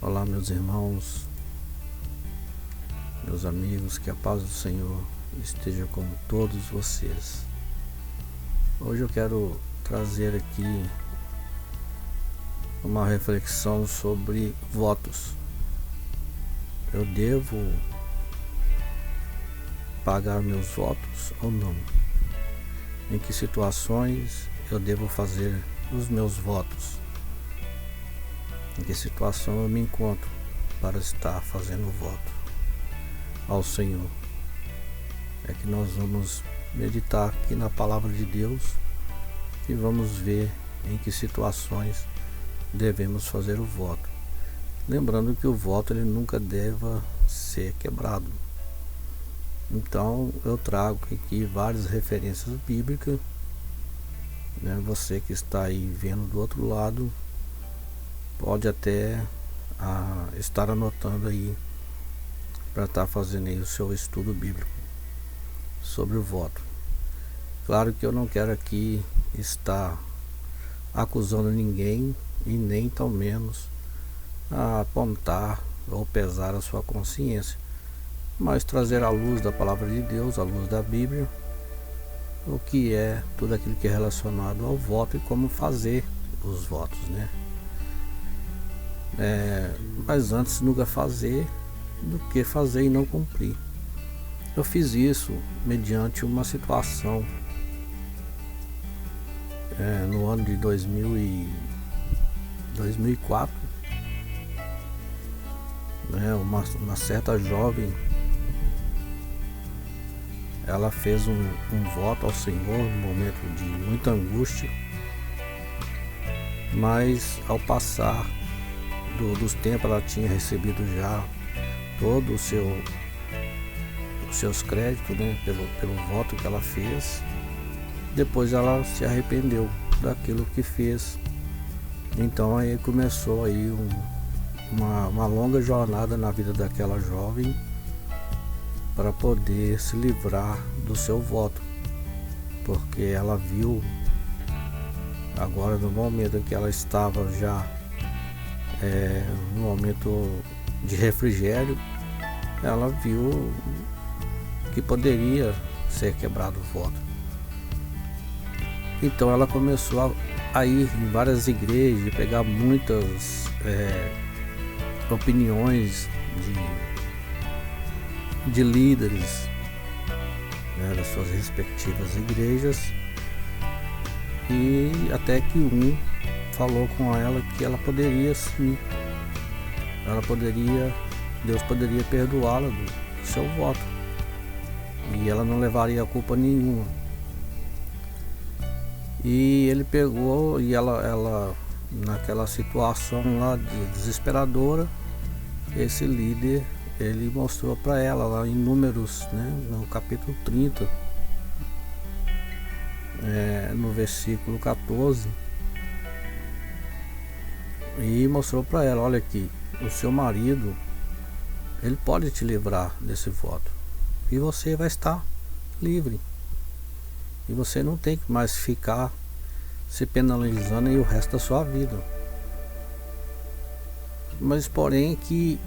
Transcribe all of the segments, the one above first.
Olá, meus irmãos, meus amigos, que a paz do Senhor esteja com todos vocês. Hoje eu quero trazer aqui uma reflexão sobre votos. Eu devo pagar meus votos ou não? Em que situações eu devo fazer os meus votos? Em que situação eu me encontro para estar fazendo voto ao Senhor? É que nós vamos meditar aqui na palavra de Deus e vamos ver em que situações devemos fazer o voto. Lembrando que o voto ele nunca deve ser quebrado. Então eu trago aqui várias referências bíblicas, né? Você que está aí vendo do outro lado pode até estar anotando aí para estar fazendo aí o seu estudo bíblico sobre o voto. Claro que eu não quero aqui estar acusando ninguém e nem tão menos apontar ou pesar a sua consciência, mas trazer à luz da palavra de Deus, à luz da Bíblia, o que é tudo aquilo que é relacionado ao voto e como fazer os votos, né? Mas antes nunca fazer do que fazer e não cumprir. Eu fiz isso mediante uma situação no ano de 2004, né? Uma certa jovem, ela fez um voto ao Senhor num momento de muita angústia, mas ao passar dos tempos ela tinha recebido já todo os seus créditos, né, pelo voto que ela fez. Depois ela se arrependeu daquilo que fez. Então aí começou aí uma longa jornada na vida daquela jovem para poder se livrar do seu voto, porque ela viu agora no momento em que ela estava já no momento de refrigério, ela viu que poderia ser quebrado o voto. Então ela começou a ir em várias igrejas, pegar muitas opiniões de líderes, né, das suas respectivas igrejas, e até que falou com ela que ela poderia sim, Deus poderia perdoá-la do seu voto e ela não levaria culpa nenhuma. E ele pegou e ela naquela situação lá desesperadora, esse líder ele mostrou para ela lá em Números, né, no capítulo 30, no versículo 14, e mostrou para ela: olha aqui, o seu marido ele pode te livrar desse voto e você vai estar livre, e você não tem que mais ficar se penalizando aí o resto da sua vida. Mas porém que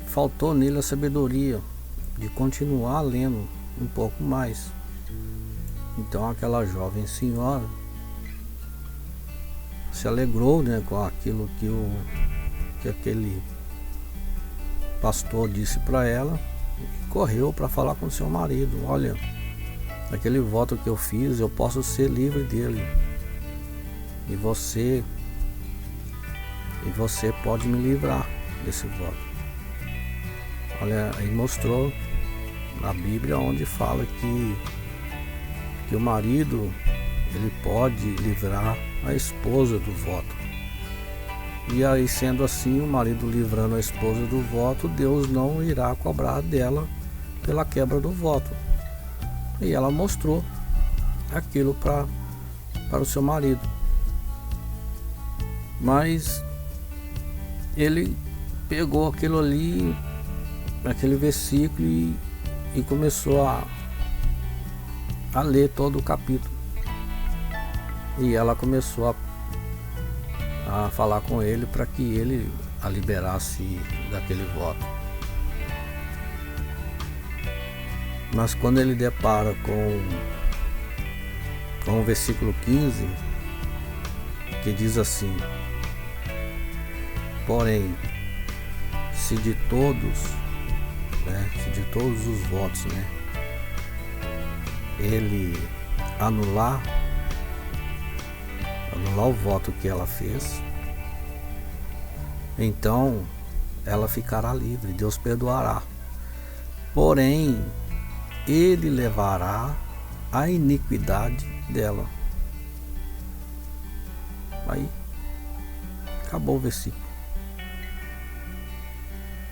faltou nele a sabedoria de continuar lendo um pouco mais. Então aquela jovem senhora se alegrou, né, com aquilo que aquele pastor disse para ela, e correu para falar com seu marido: olha, aquele voto que eu fiz, eu posso ser livre dele, e você pode me livrar desse voto. Olha, aí mostrou na Bíblia onde fala que o marido ele pode livrar a esposa do voto. E aí, sendo assim, o marido livrando a esposa do voto, Deus não irá cobrar dela pela quebra do voto. E ela mostrou aquilo para o seu marido. Mas ele pegou aquilo ali, aquele versículo, e começou a ler todo o capítulo. E ela começou a falar com ele para que ele a liberar-se daquele voto. Mas quando ele depara com o versículo 15, que diz assim: porém, se de todos os votos, ele anular o voto que ela fez, então ela ficará livre, Deus perdoará. Porém, ele levará a iniquidade dela. Aí acabou o versículo.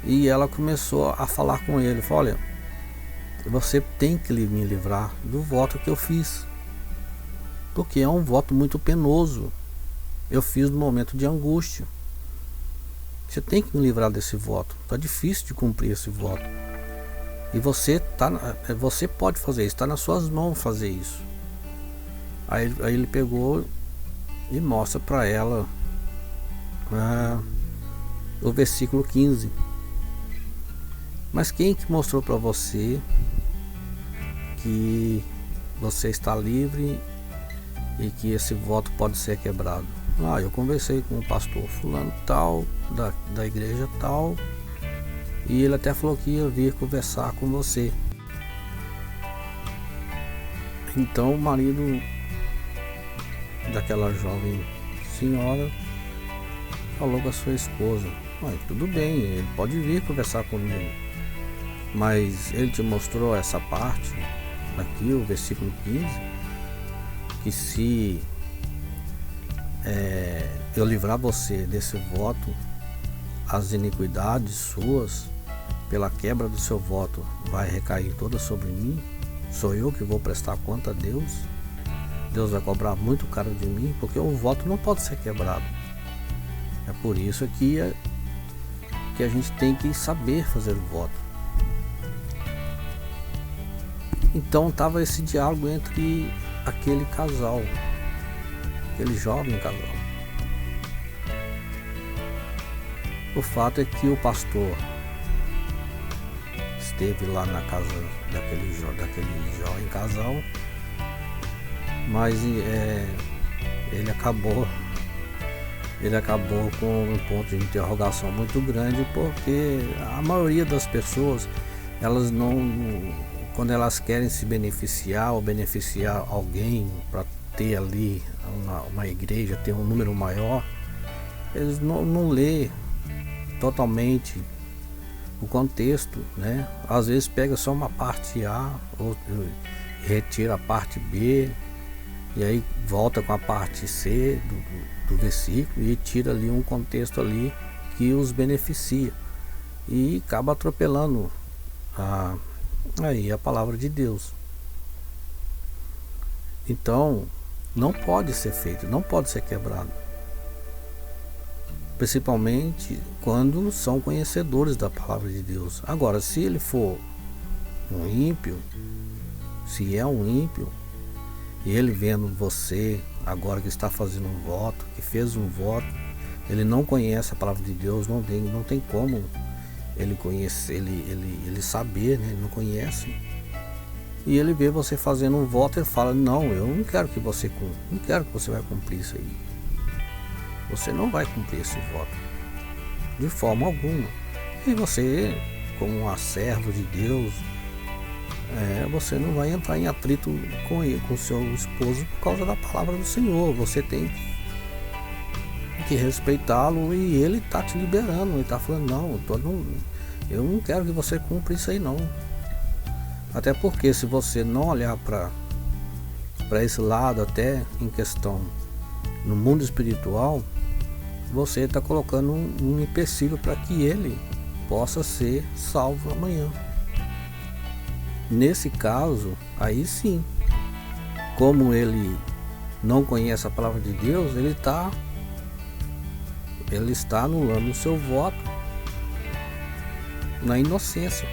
E ela começou a falar com ele, falou: olha, você tem que me livrar do voto que eu fiz, porque é um voto muito penoso. Eu fiz no momento de angústia. Você tem que me livrar desse voto. Está difícil de cumprir esse voto. E você pode fazer isso. Está nas suas mãos fazer isso. Aí ele pegou e mostra para ela o versículo 15. Mas quem que mostrou para você que você está livre e que esse voto pode ser quebrado? Eu conversei com o pastor fulano tal, da igreja tal, e ele até falou que ia vir conversar com você. Então o marido daquela jovem senhora falou com a sua esposa: tudo bem, ele pode vir conversar comigo, mas ele te mostrou essa parte aqui, o versículo 15, que se eu livrar você desse voto, as iniquidades suas pela quebra do seu voto vai recair toda sobre mim. Sou eu que vou prestar conta a Deus. Deus vai cobrar muito caro de mim, porque o voto não pode ser quebrado. É por isso que a gente tem que saber fazer o voto. Então estava esse diálogo entre aquele casal, aquele jovem casal. O fato é que o pastor esteve lá na casa daquele jovem casal, mas ele acabou com um ponto de interrogação muito grande, porque a maioria das pessoas, elas não, quando elas querem se beneficiar ou beneficiar alguém para ter ali uma igreja, ter um número maior, eles não lê totalmente o contexto, Às vezes pega só uma parte A, ou retira a parte B, e aí volta com a parte C do versículo e tira ali um contexto ali que os beneficia, e acaba atropelando a palavra de Deus. Então não pode ser feito, não pode ser quebrado, principalmente quando são conhecedores da palavra de Deus. Agora, se ele for um ímpio, se é um ímpio, e ele vendo você agora que está fazendo um voto, que fez um voto, ele não conhece a palavra de Deus, não tem como ele conhecer, ele saber, ele não conhece, e ele vê você fazendo um voto, ele fala: não, eu não quero que você vai cumprir isso aí. Você não vai cumprir esse voto de forma alguma. E você, como um servo de Deus, você não vai entrar em atrito com ele, com seu esposo, por causa da palavra do Senhor. Você tem que respeitá-lo, e ele está te liberando. Ele está falando: não, eu não quero que você cumpra isso aí não. Até porque se você não olhar para esse lado, até em questão no mundo espiritual, você está colocando um empecilho para que ele possa ser salvo amanhã. Nesse caso, aí sim, como ele não conhece a palavra de Deus, ele está anulando o seu voto na inocência.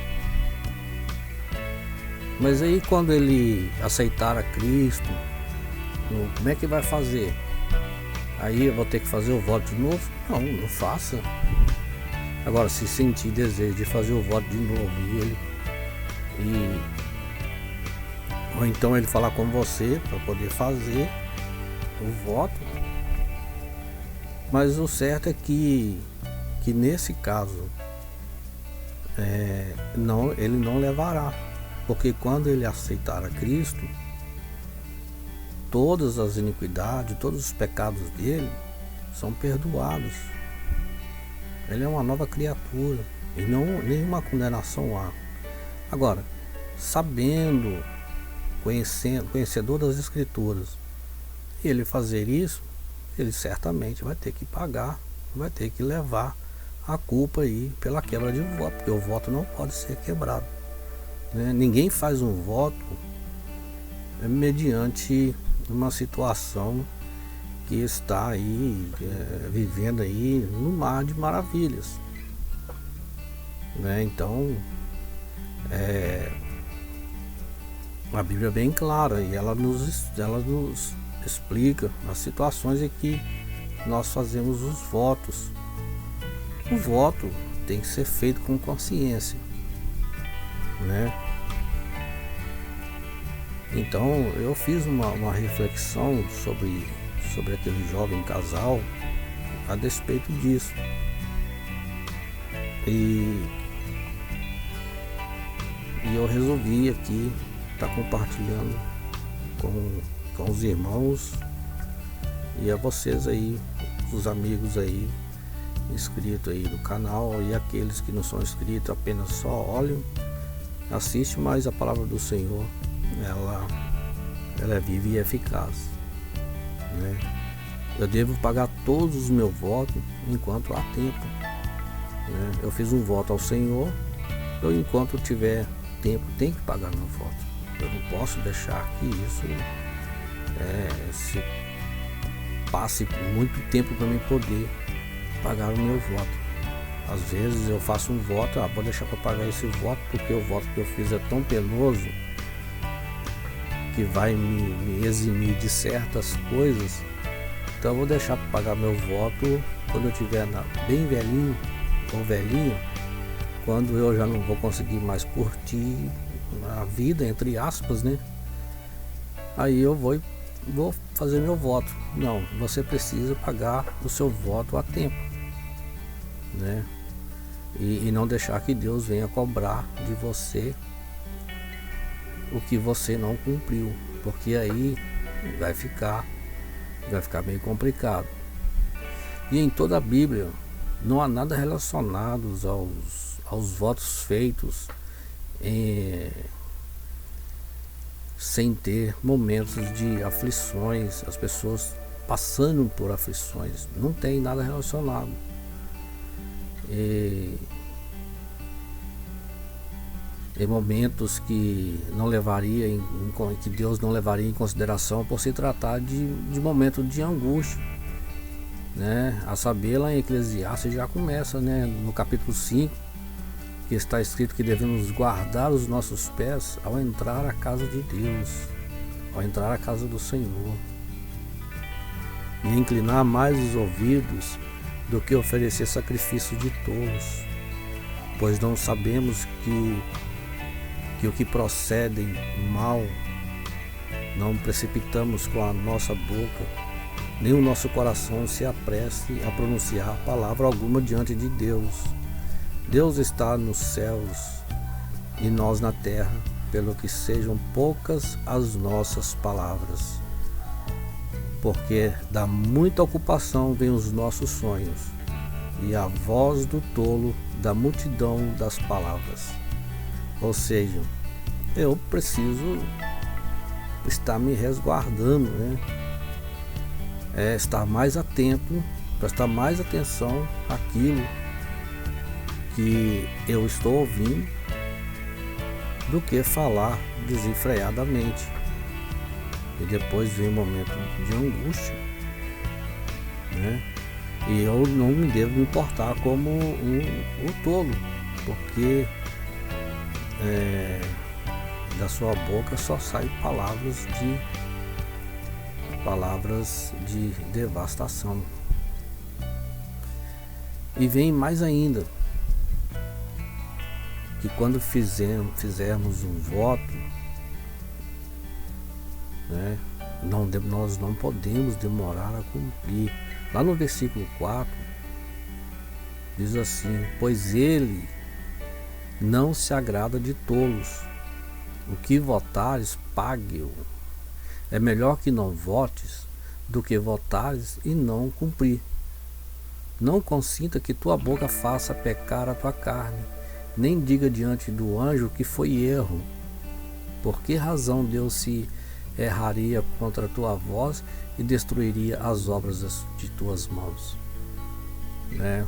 Mas aí, quando ele aceitar a Cristo, como é que vai fazer? Aí eu vou ter que fazer o voto de novo? Não faça. Agora, se sentir desejo de fazer o voto de novo ou então ele falar com você para poder fazer o voto, mas o certo é que nesse caso ele não levará, porque quando ele aceitar a Cristo, todas as iniquidades, todos os pecados dele são perdoados. Ele é uma nova criatura e nenhuma condenação há. Agora, sabendo, conhecedor das Escrituras, ele fazer isso, ele certamente vai ter que pagar, vai ter que levar a culpa aí pela quebra de voto, porque o voto não pode ser quebrado, né? Ninguém faz um voto mediante uma situação que está aí vivendo aí no mar de maravilhas, né? Então a Bíblia é bem clara e ela nos explica as situações em que nós fazemos os votos. O voto tem que ser feito com consciência, né? Então eu fiz uma reflexão sobre aquele jovem casal a despeito disso, e eu resolvi aqui estar compartilhando com os irmãos e a vocês aí, os amigos aí inscritos aí no canal, e aqueles que não são inscritos apenas só olham, assistem, mas a palavra do Senhor ela é viva e eficaz, né? Eu devo pagar todos os meus votos enquanto há tempo, né? Eu fiz um voto ao Senhor, enquanto tiver tempo tenho que pagar meu voto. Eu não posso deixar que isso se passe muito tempo para mim poder pagar o meu voto. Às vezes eu faço um voto, vou deixar para pagar esse voto porque o voto que eu fiz é tão penoso que vai me eximir de certas coisas, então eu vou deixar para pagar meu voto quando eu estiver bem velhinho ou velhinho, quando eu já não vou conseguir mais curtir a vida, entre aspas, né? Aí eu vou fazer meu voto. Não, você precisa pagar o seu voto a tempo, né? E não deixar que Deus venha cobrar de você o que você não cumpriu, porque aí vai ficar meio complicado. E em toda a Bíblia não há nada relacionado aos votos feitos sem ter momentos de aflições, as pessoas passando por aflições, não tem nada relacionado. Em momentos que não levaria que Deus não levaria em consideração por se tratar de momento de angústia, né? A saber, lá em Eclesiastes já começa, né, no capítulo 5, que está escrito que devemos guardar os nossos pés ao entrar à casa de Deus, ao entrar à casa do Senhor, e inclinar mais os ouvidos do que oferecer sacrifício de tolos, pois não sabemos que o que procede mal não precipitamos com a nossa boca, nem o nosso coração se apresse a pronunciar palavra alguma diante de Deus. Deus está nos céus e nós na terra, pelo que sejam poucas as nossas palavras, porque da muita ocupação vêm os nossos sonhos, e a voz do tolo da multidão das palavras. Ou seja, eu preciso estar me resguardando, né? Estar mais atento, prestar mais atenção àquilo que eu estou ouvindo, do que falar desenfreadamente. E depois vem um momento de angústia, né? E eu não me devo me importar como um tolo, porque da sua boca só saem palavras de devastação. E vem mais ainda, que quando fizermos um voto, né, nós não podemos demorar a cumprir. Lá no versículo 4 diz assim: pois ele não se agrada de tolos. O que votares, pague-o. É melhor que não votes do que votares e não cumprir. Não consinta que tua boca faça pecar a tua carne, nem diga diante do anjo que foi erro. Por que razão Deus se erraria contra a tua voz e destruiria as obras de tuas mãos? Né?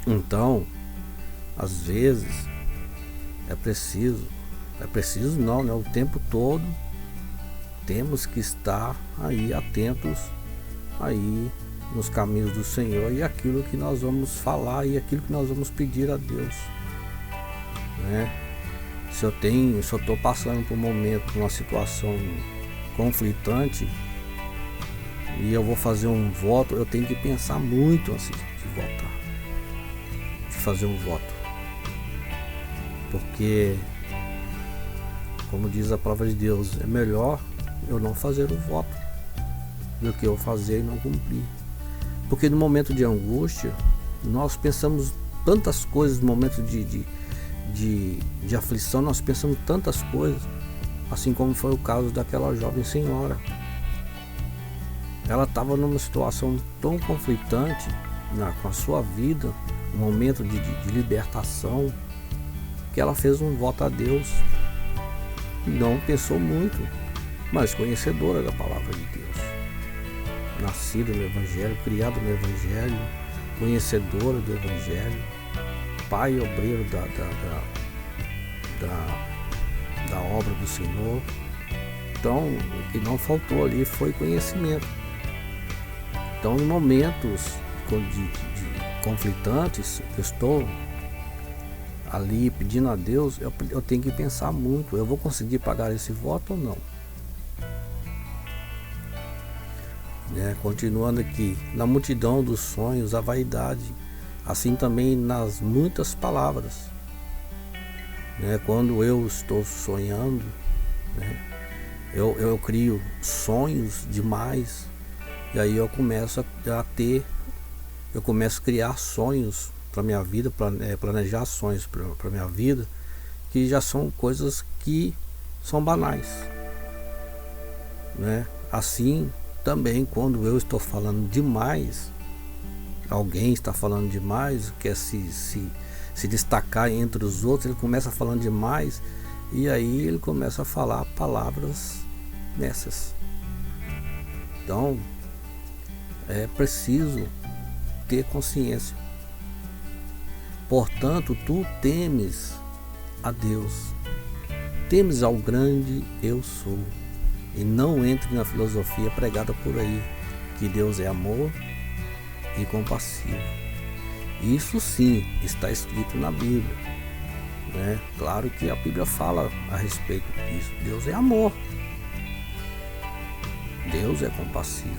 Então, às vezes, é preciso não, né? O tempo todo temos que estar aí atentos aí nos caminhos do Senhor e aquilo que nós vamos falar e aquilo que nós vamos pedir a Deus, né? Se eu estou passando por um momento, uma situação conflitante e eu vou fazer um voto, eu tenho que pensar muito antes de votar, de fazer um voto, porque, como diz a palavra de Deus, é melhor eu não fazer o voto do que eu fazer e não cumprir. Porque no momento de angústia, nós pensamos tantas coisas, no momento de aflição, nós pensamos tantas coisas, assim como foi o caso daquela jovem senhora. Ela estava numa situação tão conflitante com a sua vida, um momento de libertação, que ela fez um voto a Deus. Não pensou muito, mas conhecedora da palavra de Deus, nascida no Evangelho, criada no Evangelho, conhecedora do Evangelho, pai obreiro da obra do Senhor. Então, o que não faltou ali foi conhecimento. Então, em momentos de conflitantes, eu estou ali pedindo a Deus, eu tenho que pensar muito: eu vou conseguir pagar esse voto ou não? Continuando aqui: na multidão dos sonhos a vaidade, assim também nas muitas palavras. Quando eu estou sonhando, eu crio sonhos demais, e aí eu começo a criar sonhos para minha vida, planejar sonhos para minha vida, que já são coisas que são banais, Assim também, quando eu estou falando demais, alguém está falando demais, quer se destacar entre os outros, ele começa falando demais, e aí ele começa a falar palavras nessas. Então, é preciso ter consciência. Portanto, tu temes a Deus, temes ao grande eu sou, e não entre na filosofia pregada por aí, que Deus é amor e compassivo. Isso sim está escrito na Bíblia, Claro que a Bíblia fala a respeito disso. Deus é amor, Deus é compassivo.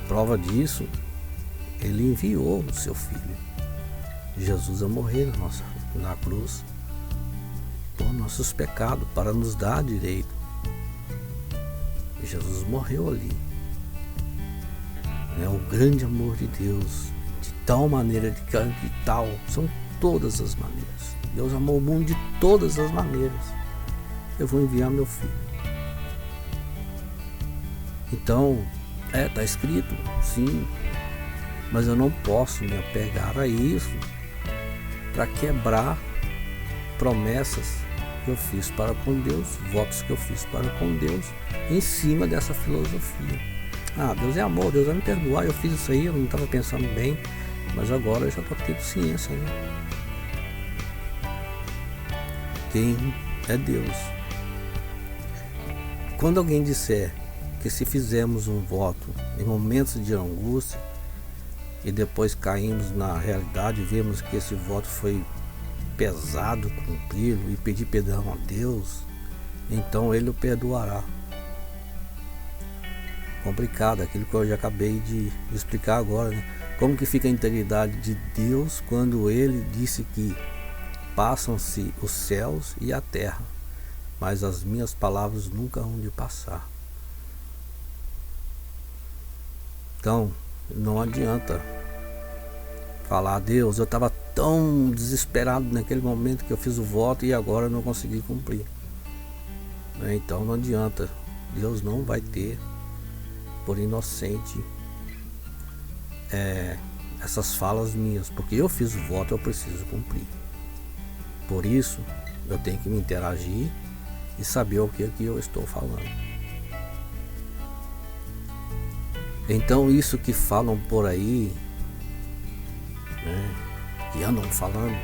Prova disso, Ele enviou o seu Filho Jesus a morrer na cruz por nossos pecados, para nos dar direito. Jesus morreu ali. O grande amor de Deus, de tal maneira, de tal, são todas as maneiras. Deus amou o mundo de todas as maneiras. Eu vou enviar meu Filho. Então, está escrito, sim, mas eu não posso me apegar a isso para quebrar promessas que eu fiz para com Deus, votos que eu fiz para com Deus, em cima dessa filosofia. Deus é amor, Deus vai me perdoar, eu fiz isso aí, eu não estava pensando bem, mas agora eu já estou tendo ciência, Quem é Deus? Quando alguém disser que se fizermos um voto em momentos de angústia e depois caímos na realidade e vemos que esse voto foi pesado cumpri-lo e pedir perdão a Deus, então Ele o perdoará. Complicado aquilo que eu já acabei de explicar agora, Como que fica a integridade de Deus quando Ele disse que passam-se os céus e a terra, mas as minhas palavras nunca hão de passar. Então, não adianta falar: Deus, eu estava tão desesperado naquele momento que eu fiz o voto e agora eu não consegui cumprir. Então não adianta. Deus não vai ter por inocente essas falas minhas, porque eu fiz o voto, eu preciso cumprir. Por isso eu tenho que me interagir e saber o que eu estou falando. Então isso que falam por aí, né, que andam falando,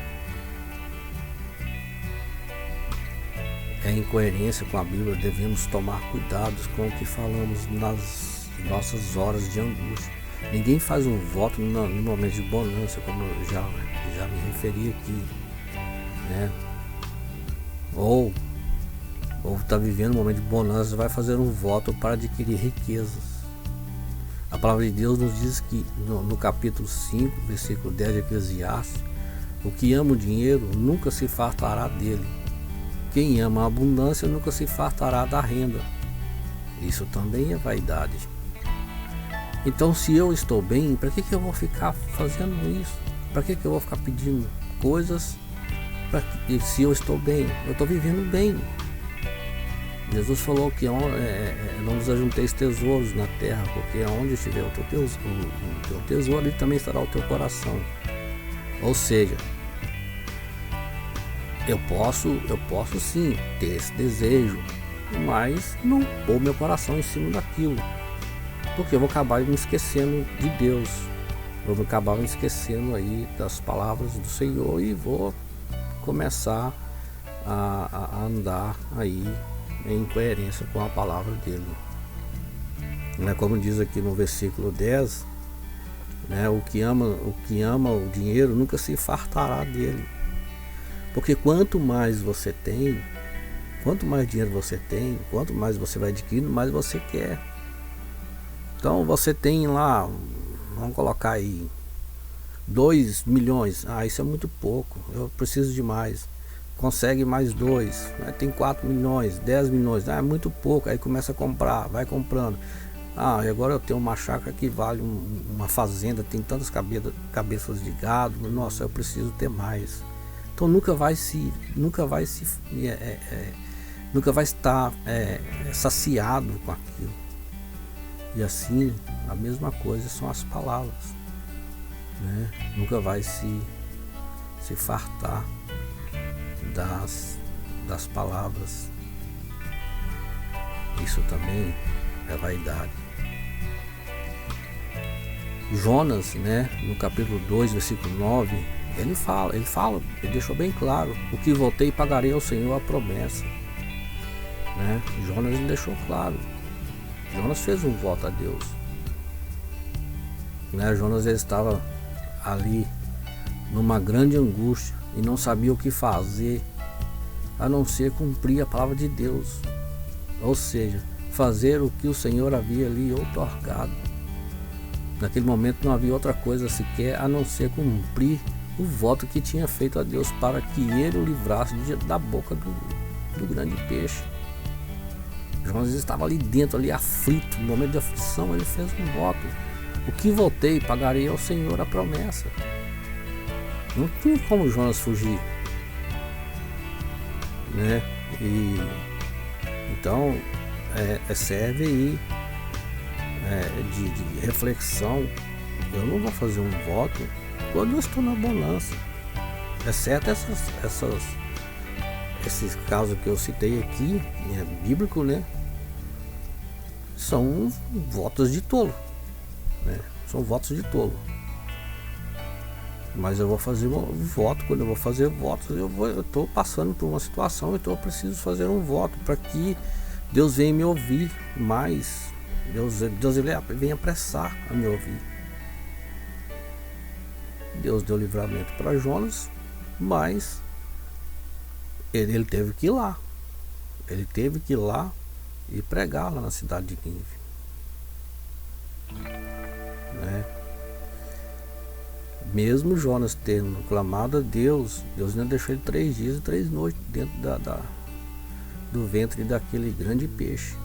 é incoerência com a Bíblia. Devemos tomar cuidados com o que falamos nas nossas horas de angústia. Ninguém faz um voto no momento de bonança, como eu já me referi aqui, né? Ou está vivendo um momento de bonança, vai fazer um voto para adquirir riquezas. A palavra de Deus nos diz que no capítulo 5, versículo 10 de Eclesiastes: o que ama o dinheiro nunca se fartará dele. Quem ama a abundância nunca se fartará da renda. Isso também é vaidade. Então, se eu estou bem, para que eu vou ficar fazendo isso? Para que eu vou ficar pedindo coisas se eu estou bem? Eu estou vivendo bem. Jesus falou que não nos ajunteis tesouros na terra, porque onde estiver o teu tesouro, ali também estará o teu coração. Ou seja, eu posso sim ter esse desejo, mas não pôr meu coração em cima daquilo, porque eu vou acabar me esquecendo de Deus, eu vou acabar me esquecendo aí das palavras do Senhor e vou começar a andar aí em incoerência com a palavra dele. Como diz aqui no versículo 10, né, o que ama o dinheiro nunca se fartará dele. Porque quanto mais você tem, quanto mais dinheiro você tem, quanto mais você vai adquirindo, mais você quer. Então você tem lá, vamos colocar aí 2 milhões, isso é muito pouco, eu preciso de mais. Consegue mais 2, né? Tem 4 milhões, 10 milhões, é muito pouco. Aí começa a comprar, vai comprando. E agora eu tenho uma chácara que vale uma fazenda, tem tantas cabeças de gado, nossa, eu preciso ter mais. Então nunca vai estar saciado com aquilo. E assim, a mesma coisa são as palavras, né? Nunca vai se fartar das palavras. Isso também é vaidade. Jonas, né, no capítulo 2, versículo 9, ele deixou bem claro: o que voltei pagarei ao Senhor a promessa, né? Jonas deixou claro. Jonas fez um voto a Deus, né? Jonas estava ali numa grande angústia e não sabia o que fazer a não ser cumprir a palavra de Deus, ou seja, fazer o que o Senhor havia lhe outorgado. Naquele momento não havia outra coisa sequer a não ser cumprir o voto que tinha feito a Deus para que ele o livrasse da boca do grande peixe. Jonas estava ali dentro, ali aflito, no momento de aflição. Ele fez um voto: o que voltei pagarei ao Senhor a promessa. Não tinha como Jonas fugir, né? E então serve aí de reflexão. Eu não vou fazer um voto quando eu estou na bonança, exceto esses casos que eu citei aqui, bíblico, né? São votos de tolo, né? São votos de tolo. Mas eu vou fazer um voto. Quando eu vou fazer votos, eu estou passando por uma situação, então eu preciso fazer um voto para que Deus venha me ouvir mais. Deus ele vem apressar a me ouvir. Deus deu livramento para Jonas, mas ele teve que ir lá. Ele teve que ir lá e pregar lá na cidade de Nínive, né? Mesmo Jonas tendo clamado a Deus, Deus ainda deixou ele 3 dias e 3 noites dentro do ventre daquele grande peixe,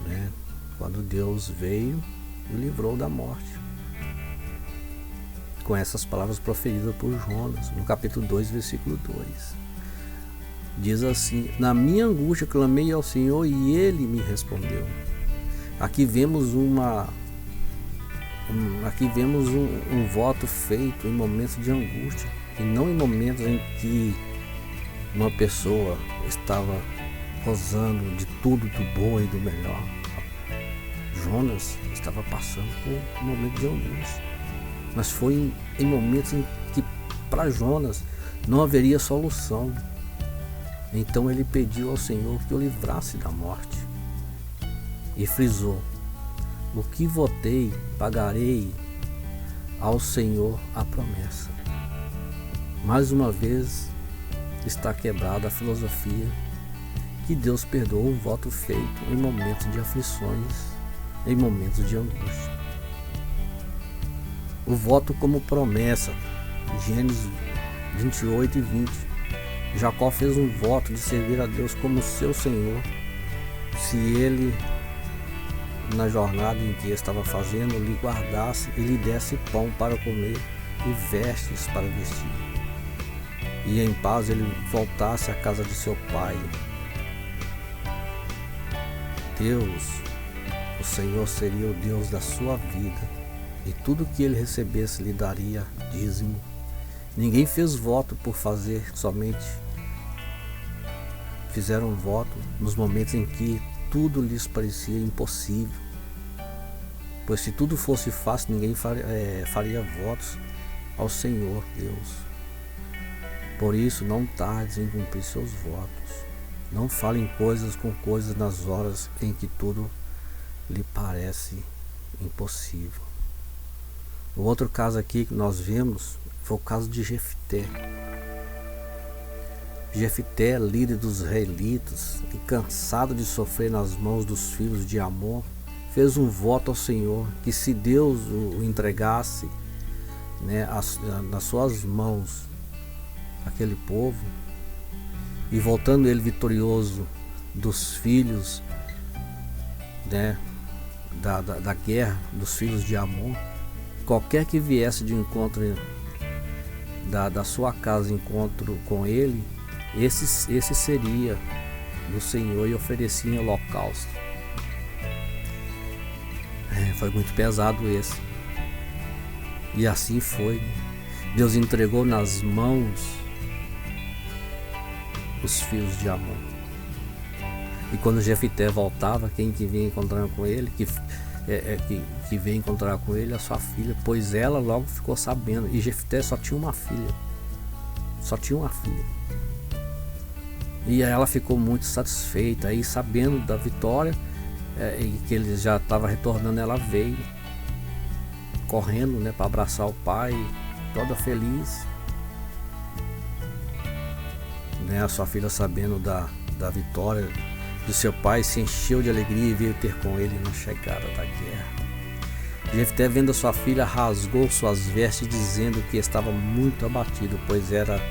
né? Quando Deus veio e o livrou da morte, com essas palavras proferidas por Jonas, no capítulo 2, versículo 2. Diz assim: na minha angústia clamei ao Senhor e Ele me respondeu. Aqui vemos um voto feito em momentos de angústia, e não em momentos em que uma pessoa estava gozando de tudo do bom e do melhor. Jonas estava passando por um momento de angústia, mas foi em momentos em que para Jonas não haveria solução. Então ele pediu ao Senhor que o livrasse da morte e frisou: o que votei, pagarei ao Senhor a promessa. Mais uma vez está quebrada a filosofia que Deus perdoa um voto feito em momentos de aflições, em momentos de angústia. O voto como promessa, Gênesis 28 e 20. Jacó fez um voto de servir a Deus como seu Senhor, se ele, na jornada em que estava fazendo, lhe guardasse e lhe desse pão para comer e vestes para vestir, e em paz ele voltasse à casa de seu pai. Deus, o Senhor, seria o Deus da sua vida, e tudo que ele recebesse lhe daria dízimo. Ninguém fez voto por fazer, somente fizeram voto nos momentos em que tudo lhes parecia impossível, pois se tudo fosse fácil, ninguém faria votos ao Senhor Deus. Por isso, não tardes em cumprir seus votos. Não falem coisas com coisas nas horas em que tudo lhe parece impossível. O outro caso aqui que nós vemos foi o caso de Jefté. Jefté, líder dos israelitas e cansado de sofrer nas mãos dos filhos de Amon, fez um voto ao Senhor que, se Deus o entregasse, né, nas suas mãos, aquele povo, e voltando ele vitorioso dos filhos, né, da guerra dos filhos de Amon, qualquer que viesse de encontro da sua casa, encontro com ele, esse seria do Senhor e oferecia em holocausto. Foi muito pesado esse. E assim foi. Deus entregou nas mãos os filhos de Amon. E quando Jefté voltava, quem que vinha encontrar com ele, que veio encontrar com ele, a sua filha, pois ela logo ficou sabendo. E Jefté só tinha uma filha. E ela ficou muito satisfeita. Aí, sabendo da vitória, e que ele já estava retornando, ela veio correndo, né, para abraçar o pai, toda feliz, né? A sua filha, sabendo da vitória de seu pai, se encheu de alegria e veio ter com ele na chegada da guerra. Jefté, vendo a sua filha, rasgou suas vestes, dizendo que estava muito abatido, pois era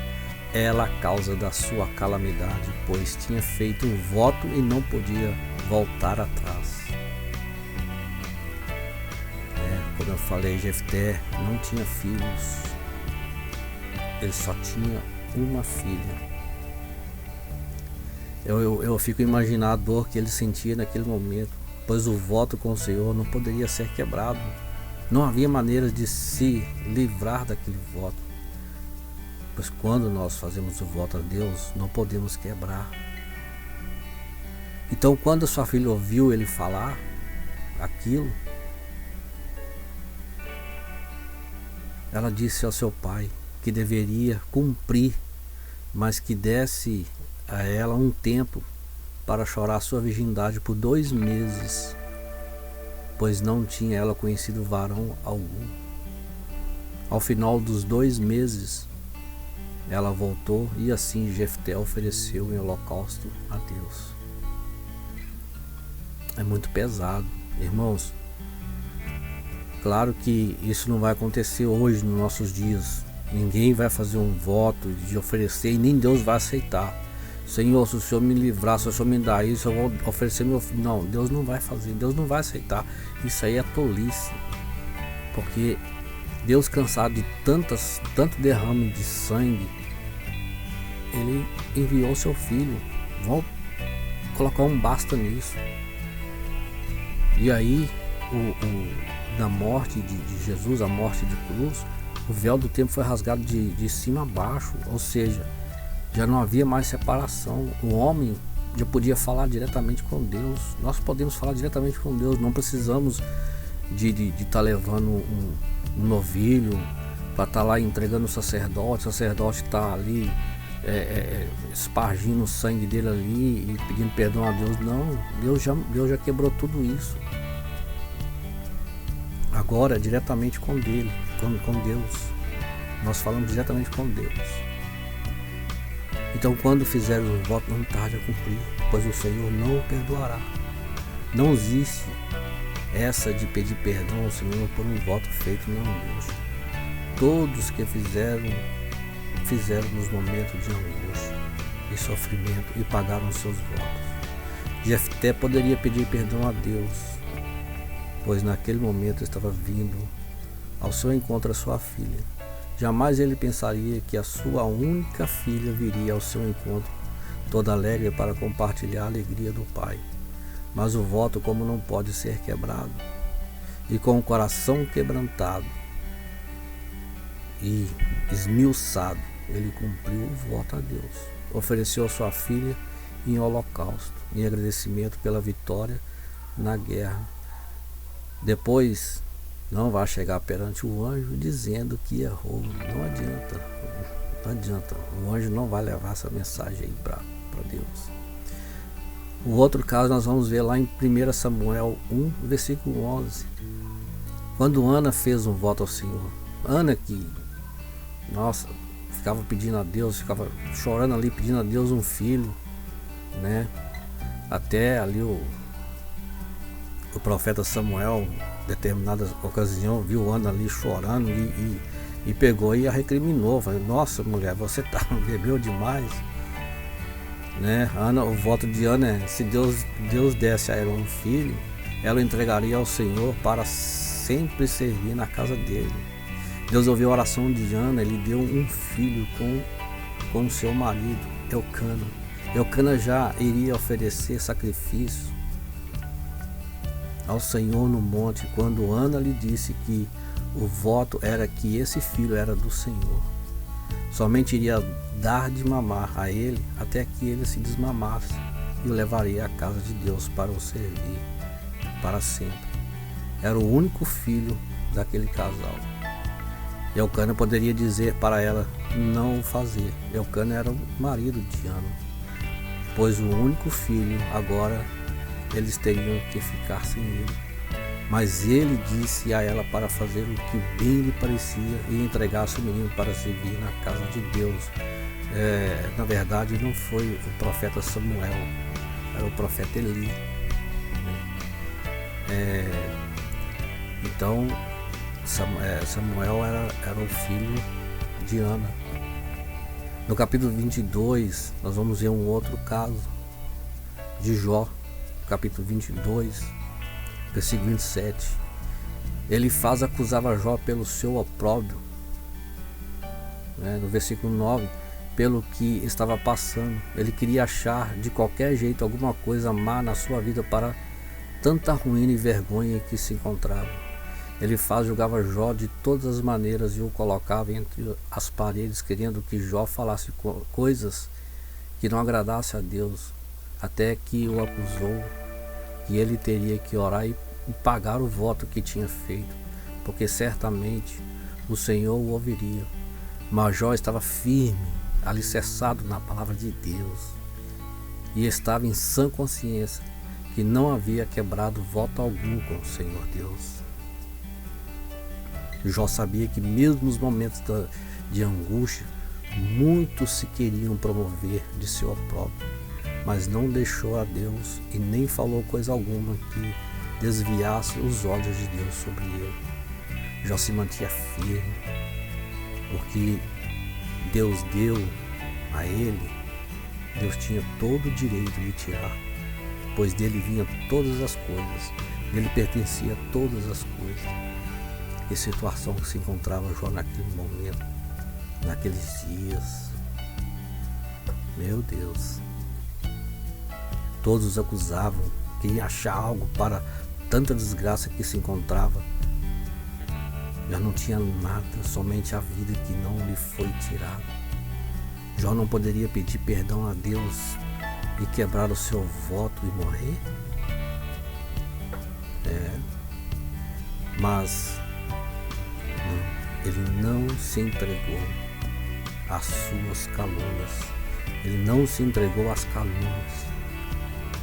ela a causa da sua calamidade, pois tinha feito um voto e não podia voltar atrás. Como eu falei, Jefté não tinha filhos, ele só tinha uma filha. Eu fico imaginando a dor que ele sentia naquele momento, pois o voto com o Senhor não poderia ser quebrado. Não havia maneira de se livrar daquele voto, pois quando nós fazemos o voto a Deus, não podemos quebrar. Então, quando a sua filha ouviu ele falar aquilo, ela disse ao seu pai que deveria cumprir, mas que desse a ela um tempo para chorar sua virgindade por 2 meses, pois não tinha ela conhecido varão algum. Ao final dos 2 meses, ela voltou, e assim Jefté ofereceu em holocausto a Deus. É muito pesado, irmãos. Claro que isso não vai acontecer hoje nos nossos dias. Ninguém vai fazer um voto de oferecer e nem Deus vai aceitar. Senhor, se o Senhor me livrar, se o Senhor me dar isso, eu vou oferecer meu filho. Não, Deus não vai fazer, Deus não vai aceitar. Isso aí é tolice. Porque Deus, cansado de tanto derrame de sangue, Ele enviou seu filho. Vamos colocar um basta nisso. E aí, na morte de Jesus, a morte de cruz, o véu do templo foi rasgado de cima a baixo, ou seja, já não havia mais separação. O homem já podia falar diretamente com Deus. Nós podemos falar diretamente com Deus, não precisamos de estar levando um novilho para estar lá entregando o sacerdote está ali espargindo o sangue dele ali e pedindo perdão a Deus. Não, Deus já quebrou tudo isso. Agora diretamente com Deus. Nós falamos diretamente com Deus. Então, quando fizeres o voto, não tarde a cumprir, pois o Senhor não o perdoará. Não existe essa de pedir perdão ao Senhor por um voto feito na angústia. Todos que fizeram nos momentos de angústia e sofrimento e pagaram seus votos. Jefté poderia pedir perdão a Deus, pois naquele momento estava vindo ao seu encontro a sua filha. Jamais ele pensaria que a sua única filha viria ao seu encontro, toda alegre para compartilhar a alegria do pai. Mas o voto, como não pode ser quebrado, e com o coração quebrantado e esmiuçado, ele cumpriu o voto a Deus. Ofereceu a sua filha em holocausto, em agradecimento pela vitória na guerra. Depois, não vai chegar perante o anjo dizendo que errou. Não adianta. O anjo não vai levar essa mensagem aí para Deus. O outro caso nós vamos ver lá em 1 Samuel 1, versículo 11. Quando Ana fez um voto ao Senhor. Ana que, ficava pedindo a Deus, ficava chorando ali, pedindo a Deus um filho, né? Até ali o profeta Samuel, em determinada ocasião, viu Ana ali chorando e pegou e a recriminou. Falou: nossa, mulher, você bebeu demais, né? O voto de Ana é: se Deus desse a ela um filho, ela o entregaria ao Senhor para sempre servir na casa dele. Deus ouviu a oração de Ana, ele deu um filho com seu marido, Eucana. Eucana já iria oferecer sacrifício ao Senhor no monte, quando Ana lhe disse que o voto era que esse filho era do Senhor. Somente iria dar de mamar a ele até que ele se desmamasse e o levaria à casa de Deus para o servir para sempre. Era o único filho daquele casal. Eucana poderia dizer para ela não o fazer. Eucana era o marido de Ana, pois o único filho, agora eles teriam que ficar sem ele. Mas ele disse a ela para fazer o que bem lhe parecia e entregasse o menino para servir na casa de Deus. Na verdade, não foi o profeta Samuel, era o profeta Eli. Então, Samuel era o filho de Ana. No capítulo 22, nós vamos ver um outro caso de Jó. Capítulo 22, versículo 27. Elifaz acusava Jó pelo seu opróbrio, no versículo 9, pelo que estava passando. Ele queria achar de qualquer jeito alguma coisa má na sua vida para tanta ruína e vergonha que se encontrava. Elifaz julgava Jó de todas as maneiras e o colocava entre as paredes, querendo que Jó falasse coisas que não agradassem a Deus, até que o acusou que ele teria que orar e pagar o voto que tinha feito, porque certamente o Senhor o ouviria. Mas Jó estava firme, alicerçado na palavra de Deus, e estava em sã consciência que não havia quebrado voto algum com o Senhor Deus. Jó sabia que mesmo nos momentos de angústia, muitos se queriam promover de seu próprio, mas não deixou a Deus e nem falou coisa alguma que desviasse os olhos de Deus sobre ele. Jó se mantinha firme, porque Deus deu a ele, Deus tinha todo o direito de tirar, pois dele vinham todas as coisas, dele pertencia todas as coisas. Que situação que se encontrava Jó naquele momento, naqueles dias. Meu Deus. Todos acusavam que ia achar algo para tanta desgraça que se encontrava. Já não tinha nada, somente a vida que não lhe foi tirada. Jó não poderia pedir perdão a Deus e quebrar o seu voto e morrer? Mas não, ele não se entregou às suas calúnias. Ele não se entregou às calúnias.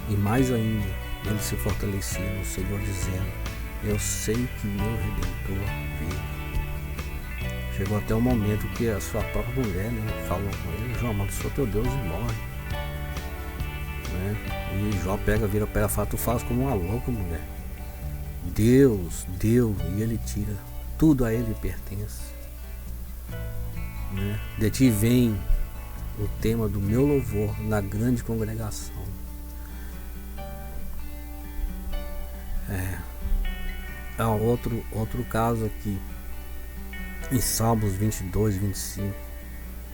E mais ainda, ele se fortalecia no Senhor, dizendo: eu sei que meu Redentor vive. Chegou até o momento que a sua própria mulher, falou com ele: Jó, amaldiçoa teu Deus e morre. E Jó vira para ela e fala: tu faz como uma louca, mulher. Deus deu e ele tira. Tudo a ele pertence. De ti vem o tema do meu louvor na grande congregação. Há outro caso aqui, em Salmos 22, 25.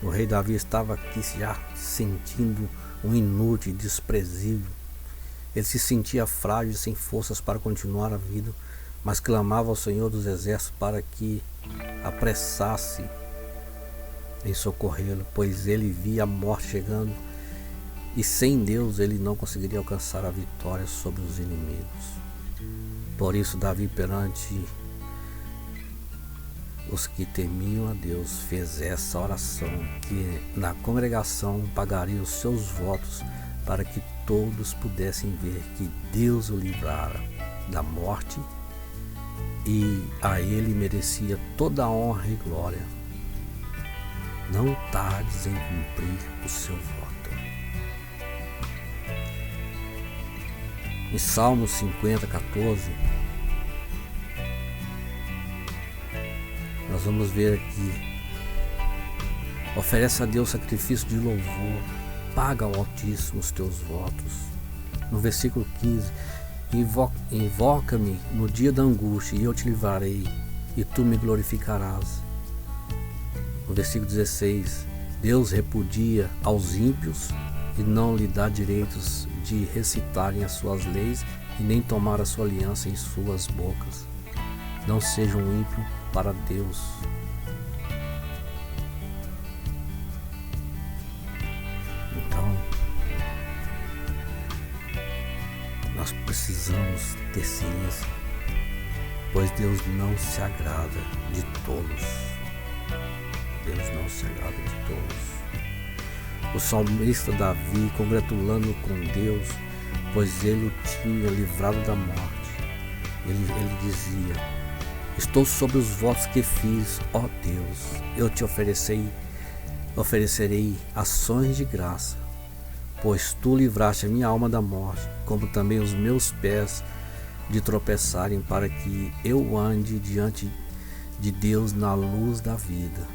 O rei Davi estava aqui já sentindo um inútil e desprezível. Ele se sentia frágil e sem forças para continuar a vida, mas clamava ao Senhor dos Exércitos para que apressasse em socorrê-lo, pois ele via a morte chegando e sem Deus ele não conseguiria alcançar a vitória sobre os inimigos. Por isso Davi, perante os que temiam a Deus, fez essa oração, que na congregação pagaria os seus votos para que todos pudessem ver que Deus o livrara da morte e a ele merecia toda a honra e glória. Não tardes em cumprir o seu voto. Em Salmos 50, 14, nós vamos ver aqui: oferece a Deus sacrifício de louvor, paga ao Altíssimo os teus votos. No versículo 15, invoca-me no dia da angústia e eu te livrarei e tu me glorificarás. No versículo 16, Deus repudia aos ímpios e não lhe dá direitos de recitarem as suas leis e nem tomar a sua aliança em suas bocas. Não seja um ímpio para Deus. Então, nós precisamos ter ciência, pois Deus não se agrada de tolos. Deus não se agrada de tolos. O salmista Davi, congratulando com Deus, pois ele o tinha livrado da morte, ele dizia: estou sobre os votos que fiz, ó Deus, eu te oferecerei ações de graça, pois tu livraste a minha alma da morte, como também os meus pés de tropeçarem, para que eu ande diante de Deus na luz da vida.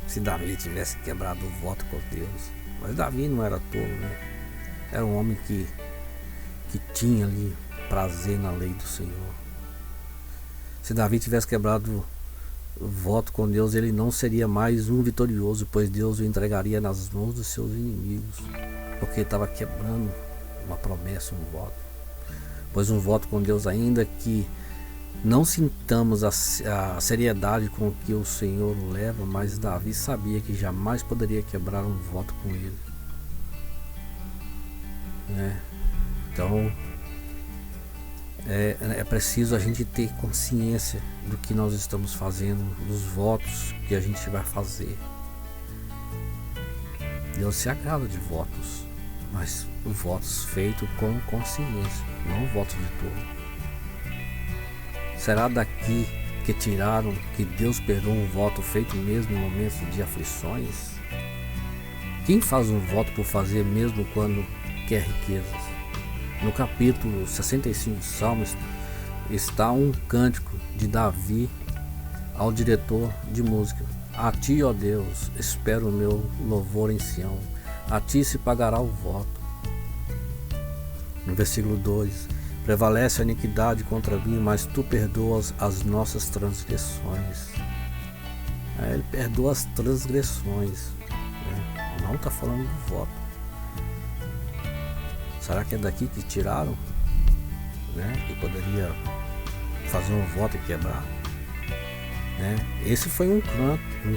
Se Davi tivesse quebrado o voto com Deus. Mas Davi não era tolo, Era um homem que tinha ali prazer na lei do Senhor. Se Davi tivesse quebrado o voto com Deus, ele não seria mais um vitorioso, pois Deus o entregaria nas mãos dos seus inimigos, porque ele estava quebrando uma promessa, um voto. Pois um voto com Deus, ainda que não sintamos a seriedade com que o Senhor o leva, mas Davi sabia que jamais poderia quebrar um voto com ele. Então, é preciso a gente ter consciência do que nós estamos fazendo, dos votos que a gente vai fazer. Deus se agrada de votos, mas votos feitos com consciência, não votos de tolo. Será daqui que tiraram que Deus perdoa um voto feito mesmo em momentos de aflições? Quem faz um voto por fazer mesmo quando quer riquezas? No capítulo 65 de Salmos, está um cântico de Davi ao diretor de música. A ti, ó Deus, espero o meu louvor em Sião. A ti se pagará o voto. No versículo 2, prevalece a iniquidade contra mim, mas tu perdoas as nossas transgressões. Ele perdoa as transgressões, né? Não está falando do voto. Será que é daqui que tiraram, né? Que poderia fazer um voto e quebrar, né? Esse foi um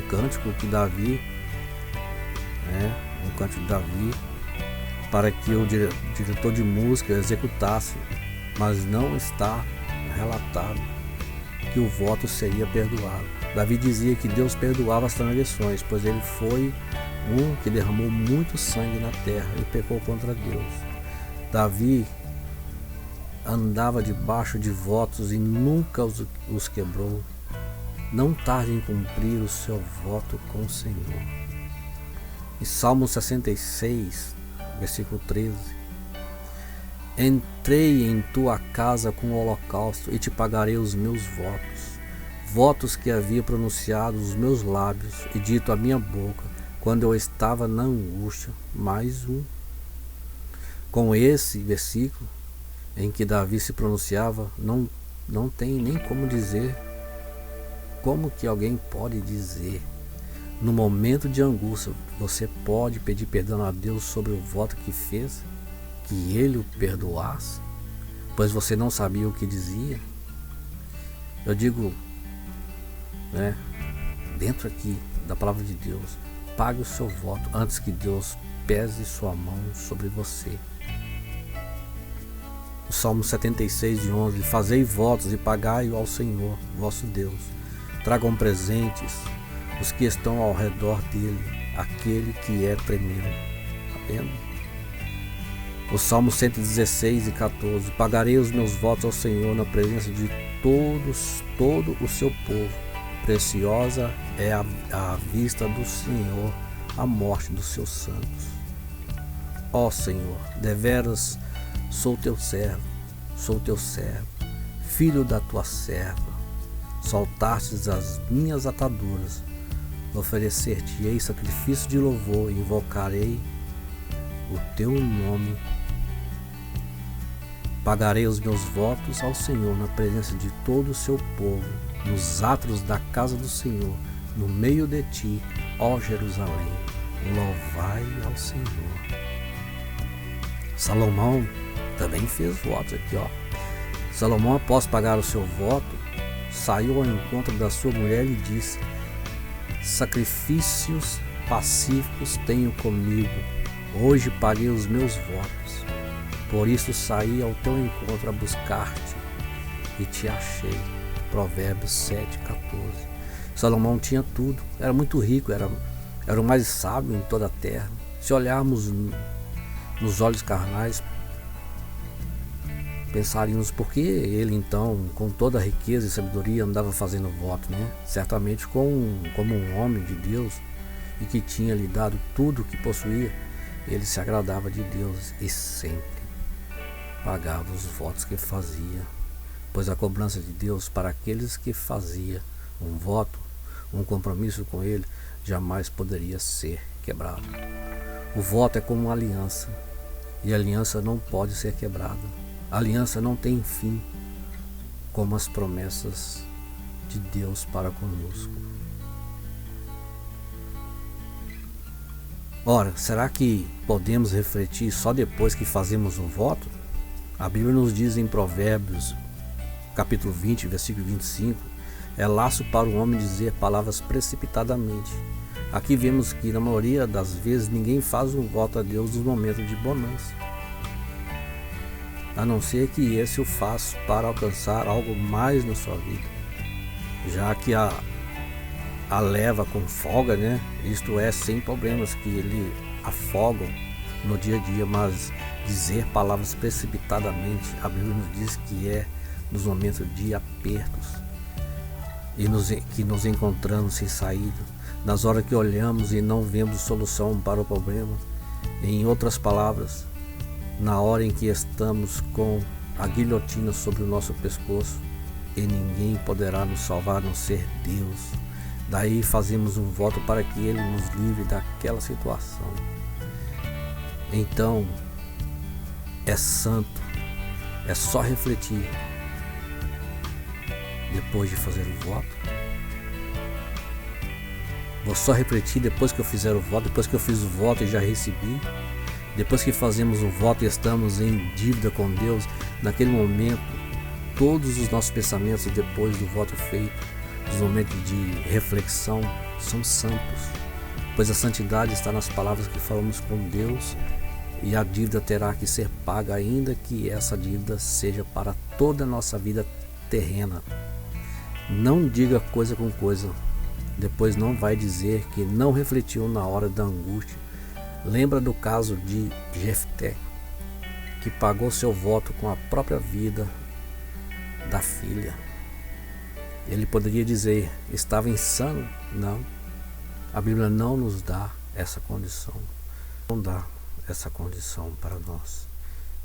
cântico que Davi, né? Um cântico de Davi para que o diretor de música executasse, mas não está relatado que o voto seria perdoado. Davi dizia que Deus perdoava as transgressões, pois ele foi um que derramou muito sangue na terra e pecou contra Deus. Davi andava debaixo de votos e nunca os quebrou. Não tarde em cumprir o seu voto com o Senhor. Em Salmo 66, versículo 13: entrei em tua casa com o holocausto e te pagarei os meus votos, votos que havia pronunciado os meus lábios e dito a minha boca, quando eu estava na angústia. Mais um. Com esse versículo em que Davi se pronunciava, não tem nem como dizer, como que alguém pode dizer, no momento de angústia, você pode pedir perdão a Deus sobre o voto que fez, que Ele o perdoasse, pois você não sabia o que dizia? Eu digo, né, dentro aqui da palavra de Deus, pague o seu voto antes que Deus pese sua mão sobre você. O Salmo 76, de 11: fazei votos e pagai ao Senhor, vosso Deus. Tragam presentes os que estão ao redor dele, aquele que é tremendo. Está vendo? O Salmo 116 e 14: pagarei os meus votos ao Senhor na presença de todo o seu povo. Preciosa é à vista do Senhor a morte dos seus santos. Ó Senhor, deveras sou teu servo, filho da tua serva. Soltastes as minhas ataduras, oferecer-te-ei sacrifício de louvor, invocarei o teu nome. Pagarei os meus votos ao Senhor na presença de todo o seu povo, nos átrios da casa do Senhor, no meio de ti, ó Jerusalém, louvai ao Senhor. Salomão também fez votos aqui, ó. Salomão, após pagar o seu voto, saiu ao encontro da sua mulher e disse: sacrifícios pacíficos tenho comigo, hoje paguei os meus votos, por isso saí ao teu encontro a buscar-te e te achei. Provérbios 7:14. Salomão tinha tudo, era muito rico, era o mais sábio em toda a terra. Se olharmos nos olhos carnais, pensaríamos por que ele então, com toda a riqueza e sabedoria, andava fazendo voto, né? Certamente como um homem de Deus e que tinha lhe dado tudo o que possuía, ele se agradava de Deus e sempre pagava os votos que fazia, pois a cobrança de Deus para aqueles que fazia um voto, um compromisso com ele, jamais poderia ser quebrado. O voto é como uma aliança, e a aliança não pode ser quebrada. A aliança não tem fim, como as promessas de Deus para conosco. Ora, será que podemos refletir só depois que fazemos um voto? A Bíblia nos diz em Provérbios, capítulo 20, versículo 25, é laço para o homem dizer palavras precipitadamente. Aqui vemos que na maioria das vezes ninguém faz um voto a Deus nos momentos de bonança, a não ser que esse o faça para alcançar algo mais na sua vida, já que a leva com folga, né? Isto é, sem problemas que ele afogam no dia a dia, mas dizer palavras precipitadamente, a Bíblia nos diz que é nos momentos de apertos e que nos encontramos sem saída, nas horas que olhamos e não vemos solução para o problema. Em outras palavras, na hora em que estamos com a guilhotina sobre o nosso pescoço e ninguém poderá nos salvar a não ser Deus. Daí fazemos um voto para que Ele nos livre daquela situação. Então, é santo, é só refletir depois de fazer o voto. Vou só refletir depois que eu fizer o voto, depois que eu fiz o voto e já recebi. Depois que fazemos o voto e estamos em dívida com Deus, naquele momento, todos os nossos pensamentos depois do voto feito, os momentos de reflexão, são santos, pois a santidade está nas palavras que falamos com Deus, e a dívida terá que ser paga, ainda que essa dívida seja para toda a nossa vida terrena. Não diga coisa com coisa, depois não vai dizer que não refletiu na hora da angústia. Lembra do caso de Jefté, que pagou seu voto com a própria vida da filha. Ele poderia dizer, estava insano? Não. A Bíblia não nos dá essa condição. Não dá essa condição para nós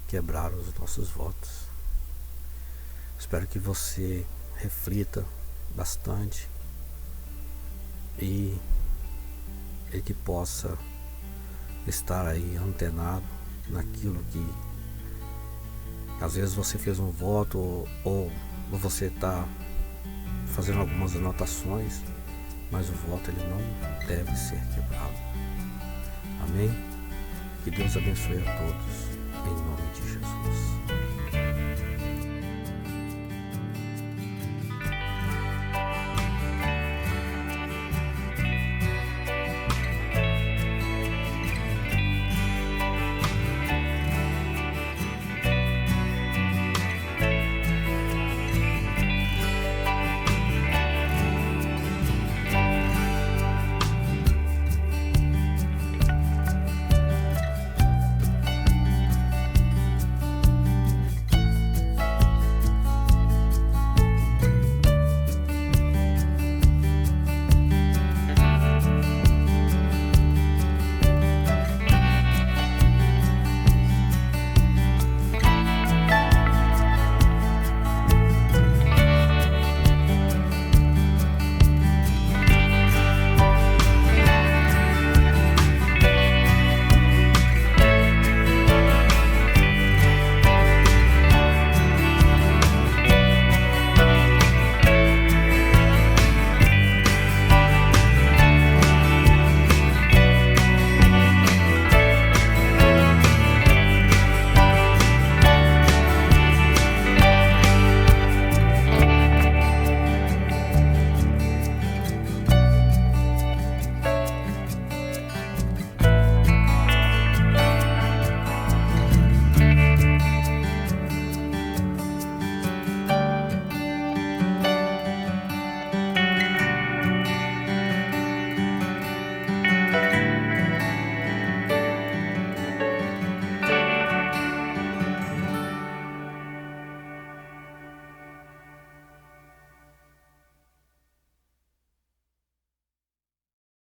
quebrar os nossos votos. Espero que você reflita bastante e que possa estar aí antenado naquilo que às vezes você fez um voto ou você está fazendo algumas anotações, mas o voto ele não deve ser quebrado. Amém? Que Deus abençoe a todos, em nome de Jesus.